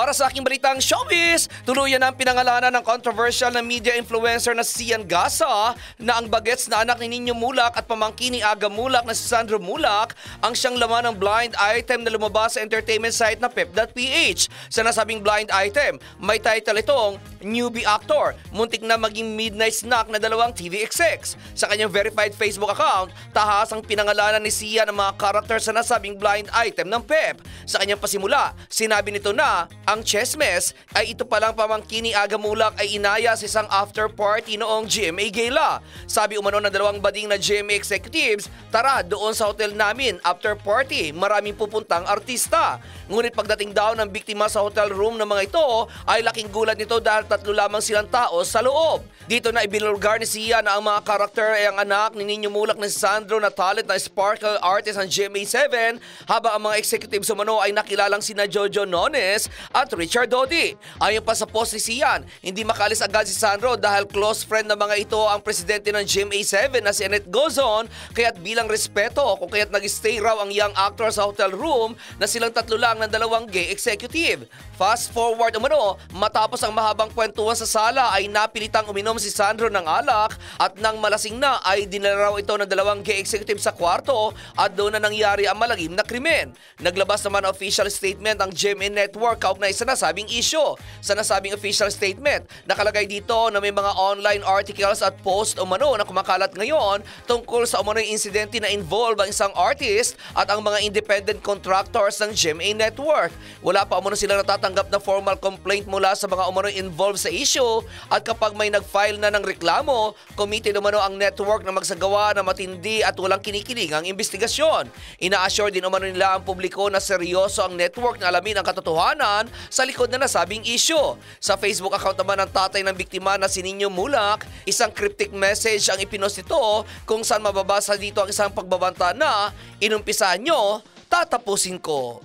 Para sa aking balitang showbiz, tuluyan ang pinangalanan ng controversial na media influencer na si Sian Gasa na ang bagets na anak ni Nino Mulak at pamangkin ni Aga Mulak na si Sandro Mulak ang siyang laman ng blind item na lumabas sa entertainment site na pep.ph. Sa nasabing blind item, may title itong Newbie Actor, muntik na maging midnight snack na dalawang TV execs. Sa kanyang verified Facebook account, tahas ang pinangalanan ni Sian ng mga karakter sa nasabing blind item ng pep. Sa kanyang pasimula, sinabi nito na ang Chessmes ay ito palang pamangkin ni Aga Mulak ay inaya sa isang after party noong GMA Gala. Sabi umano ng dalawang bading na GMA executives, tara doon sa hotel namin, after party, maraming pupuntang artista. Ngunit pagdating daw ng biktima sa hotel room ng mga ito, ay laking gulat nito dahil tatlo lamang silang tao sa loob. Dito na ibinulgar ni Sian na ang mga karakter ay ang anak ni Nino Mulak na si Sandro na talent na sparkle artist ng GMA7, habang ang mga executives umano ay nakilalang sina Jojo Nones at Richard Dodi. Ayon pa sa post ni Sian, hindi makalis agad si Sandro dahil close friend ng mga ito ang presidente ng GMA7 na si Annette Gozon, kaya't bilang respeto kung kaya't nag-stay raw ang young actor sa hotel room na silang tatlo lang ng dalawang gay executive. Fast forward umano, matapos ang mahabang kwentuhan sa sala ay napilitang uminom si Sandro ng alak at nang malasing na ay dinala raw ito ng dalawang gay executive sa kwarto at doon na nangyari ang malagim na krimen. Naglabas naman ang official statement ang GMA Network kaugnay sa nasabing issue. Sa nasabing official statement, nakalagay dito na may mga online articles at post umano na kumakalat ngayon tungkol sa umano'y insidente na involve ang isang artist at ang mga independent contractors ng GMA Network. Wala pa umano sila natatanggap na formal complaint mula sa mga umano'y involved sa issue at kapag may nag-file na ng reklamo, committed umano ang network na magsagawa ng matindi at walang kinikilingang investigasyon. Ina-assure din umano nila ang publiko na seryoso ang network na alamin ang katotohanan sa likod na nasabing issue. Sa Facebook account naman ng tatay ng biktima na si Nino Mulak, isang cryptic message ang ipinost nito kung saan mababasa dito ang isang pagbabanta na inumpisahan nyo, tatapusin ko.